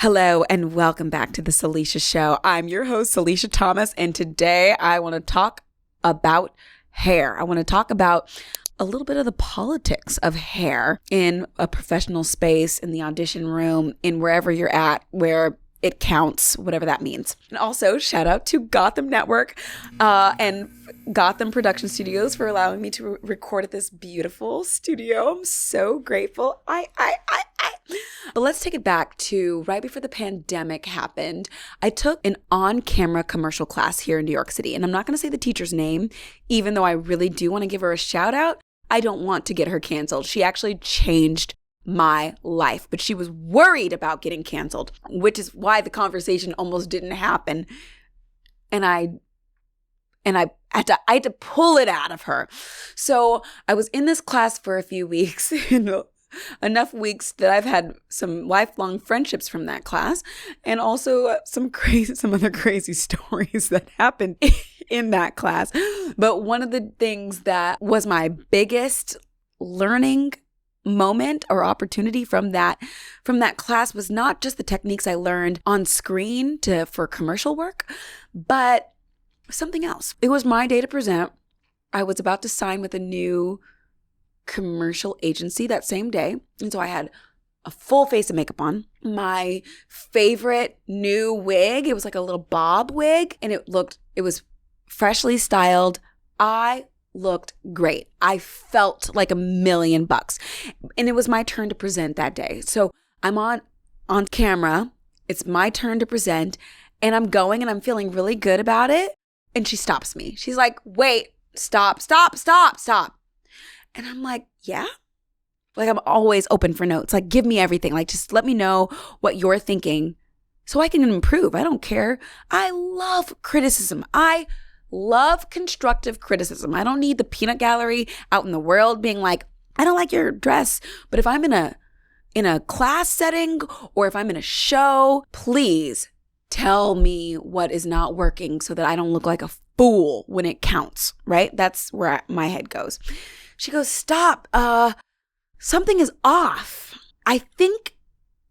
Hello and welcome back to the Salisha Show. I'm your host, Salisha Thomas, and today I want to talk about hair. I want to talk about a little bit of the politics of hair in a professional space, in the audition room, in wherever you're at, where it counts, whatever that means. And also, shout out to Gotham Network and Gotham Production Studios for allowing me to record at this beautiful studio. I'm so grateful. But let's take it back to right before the pandemic happened. I took an on-camera commercial class here in New York City, and I'm not going to say the teacher's name, even though I really do want to give her a shout out. I don't want to get her canceled. She actually changed my life, but she was worried about getting canceled, which is why the conversation almost didn't happen. And I had to pull it out of her. So I was in this class for a few weeks, enough weeks that I've had some lifelong friendships from that class, and also some other crazy stories that happened in that class. But one of the things that was my biggest learning moment or opportunity from that class was not just the techniques I learned on screen for commercial work, but something else. It was my day to present. I was about to sign with a new commercial agency that same day, and so I had a full face of makeup on, my favorite new wig. It was like a little bob wig, and it was freshly styled. I looked great. I felt like $1,000,000, and it was my turn to present that day. So I'm on camera. It's my turn to present, and I'm going, and I'm feeling really good about it. And she stops me. She's like, "Wait, stop. And I'm like, "Yeah." Like, I'm always open for notes. Like, give me everything. Like, just let me know what you're thinking so I can improve. I don't care. I love criticism. I love constructive criticism. I don't need the peanut gallery out in the world being like, "I don't like your dress." But if I'm in a class setting or if I'm in a show, please tell me what is not working so that I don't look like a fool when it counts, right? That's where my head goes. She goes, "Stop. Something is off. I think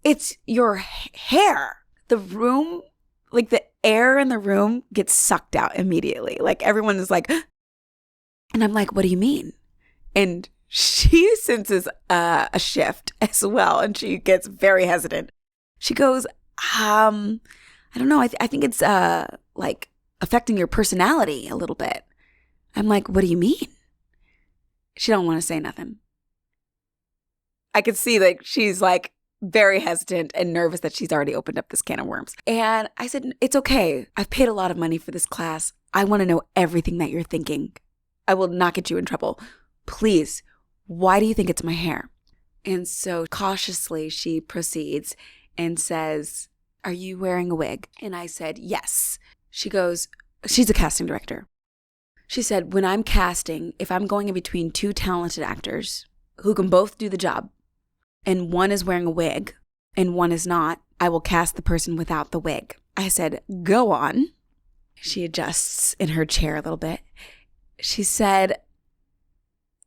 it's your hair." The room, like the air in the room gets sucked out immediately. Like everyone is like, and I'm like, "What do you mean?" And she senses a shift as well. And she gets very hesitant. She goes, I don't know. I think it's like affecting your personality a little bit. I'm like, "What do you mean?" She don't want to say nothing. I could see like she's like very hesitant and nervous that she's already opened up this can of worms. And I said, "It's okay. I've paid a lot of money for this class. I want to know everything that you're thinking. I will not get you in trouble. Please, why do you think it's my hair?" And so cautiously she proceeds and says, "Are you wearing a wig?" And I said, "Yes." She goes, she's a casting director. She said, "When I'm casting, if I'm going in between two talented actors who can both do the job, and one is wearing a wig and one is not, I will cast the person without the wig." I said, "Go on." She adjusts in her chair a little bit. She said,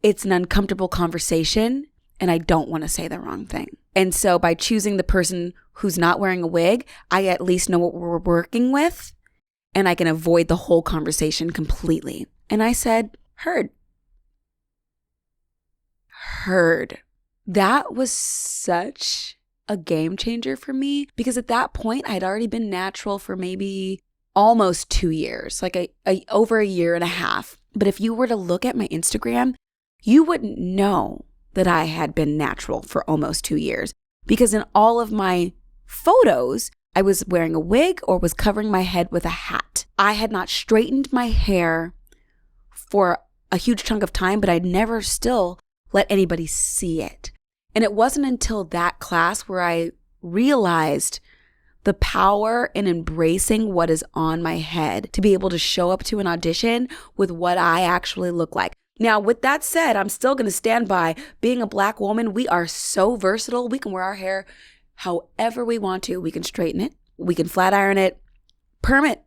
"It's an uncomfortable conversation and I don't want to say the wrong thing. And so by choosing the person who's not wearing a wig, I at least know what we're working with and I can avoid the whole conversation completely." And I said, Heard. That was such a game changer for me because at that point I had already been natural for maybe almost 2 years, like over a year and a half. But if you were to look at my Instagram, you wouldn't know that I had been natural for almost 2 years because in all of my photos, I was wearing a wig or was covering my head with a hat. I had not straightened my hair for a huge chunk of time, but I'd never still let anybody see it. And it wasn't until that class where I realized the power in embracing what is on my head to be able to show up to an audition with what I actually look like. Now, with that said, I'm still going to stand by being a Black woman. We are so versatile. We can wear our hair however we want to. We can straighten it. We can flat iron it, perm it.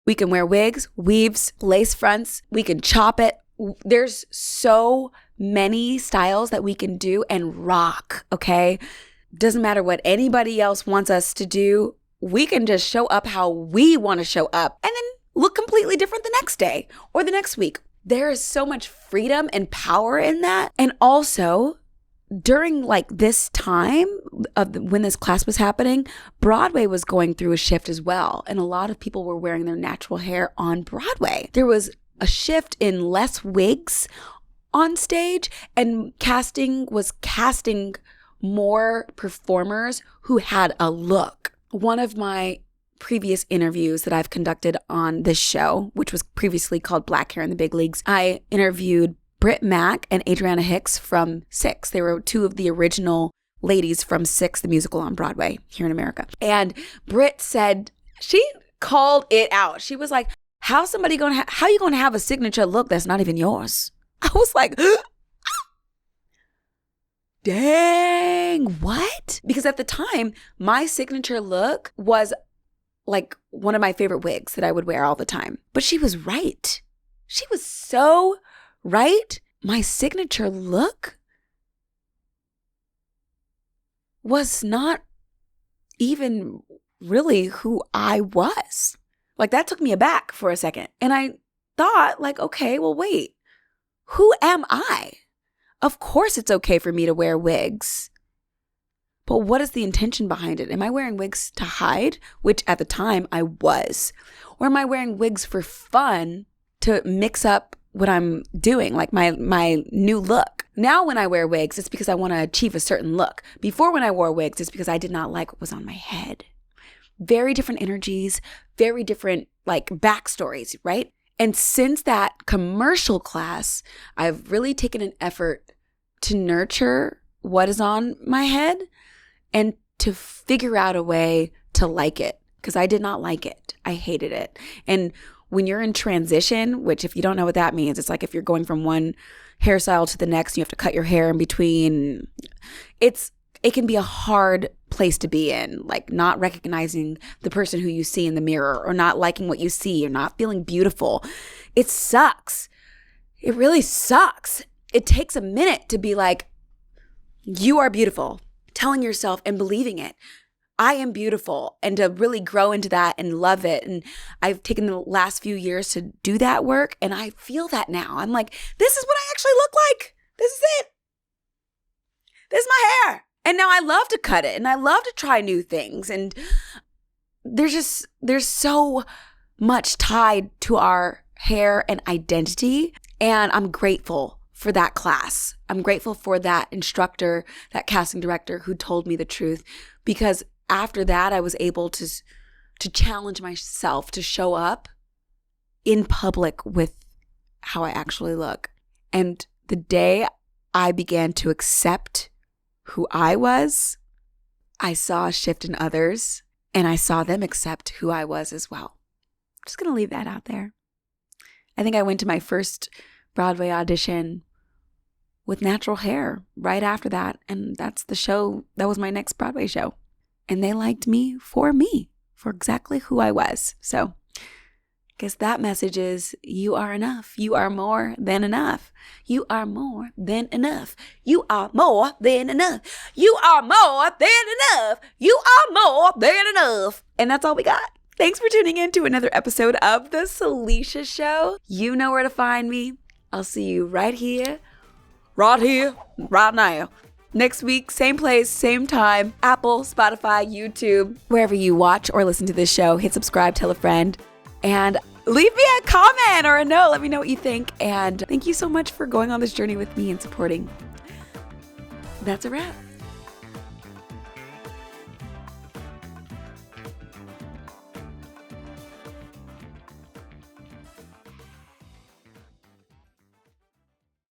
We can wear wigs, weaves, lace fronts. We can chop it. There's so many styles that we can do and rock, okay? Doesn't matter what anybody else wants us to do. We can just show up how we want to show up and then look completely different the next day or the next week. There is so much freedom and power in that. And also, during like this time of when this class was happening, Broadway was going through a shift as well. And a lot of people were wearing their natural hair on Broadway. There was a shift in less wigs on stage, and casting was casting more performers who had a look. One of my previous interviews that I've conducted on this show, which was previously called Black Hair in the Big Leagues, I interviewed Britt Mack and Adriana Hicks from Six. They were two of the original ladies from Six, the musical on Broadway here in America. And Britt said, she called it out. She was like, how you going to have a signature look that's not even yours? I was like, dang, what? Because at the time, my signature look was like one of my favorite wigs that I would wear all the time. But she was right. She was so right. My signature look was not even really who I was. Like, that took me aback for a second. And I thought, like, okay, well, wait, who am I? Of course it's okay for me to wear wigs. But what is the intention behind it? Am I wearing wigs to hide, which at the time I was? Or am I wearing wigs for fun to mix up what I'm doing, like my new look? Now when I wear wigs, it's because I want to achieve a certain look. Before, when I wore wigs, it's because I did not like what was on my head. Very different energies, very different like backstories, right? And since that commercial class, I've really taken an effort to nurture what is on my head and to figure out a way to like it, because I did not like it. I hated it. And when you're in transition, which if you don't know what that means, it's like if you're going from one hairstyle to the next, you have to cut your hair in between. It can be a hard place to be in, like not recognizing the person who you see in the mirror, or not liking what you see, or not feeling beautiful. It sucks. It really sucks. It takes a minute to be like, you are beautiful, telling yourself and believing it. I am beautiful, and to really grow into that and love it. And I've taken the last few years to do that work, and I feel that now. I'm like, this is what I actually look like. This is it. This is my hair. And now I love to cut it, and I love to try new things. And there's so much tied to our hair and identity. And I'm grateful for that class. I'm grateful for that instructor, that casting director who told me the truth, because after that, I was able to challenge myself to show up in public with how I actually look. And the day I began to accept who I was, I saw a shift in others, and I saw them accept who I was as well. I'm just going to leave that out there. I think I went to my first Broadway audition with natural hair right after that, and that's the show. That was my next Broadway show. And they liked me, for exactly who I was. So I guess that message is, you are enough. You are more than enough. You are more than enough. You are more than enough. You are more than enough. You are more than enough. And that's all we got. Thanks for tuning in to another episode of The Salisha Show. You know where to find me. I'll see you right here, right now. Next week, same place, same time, Apple, Spotify, YouTube, wherever you watch or listen to this show. Hit subscribe, tell a friend, and leave me a comment or a note. Let me know what you think. And thank you so much for going on this journey with me and supporting. That's a wrap.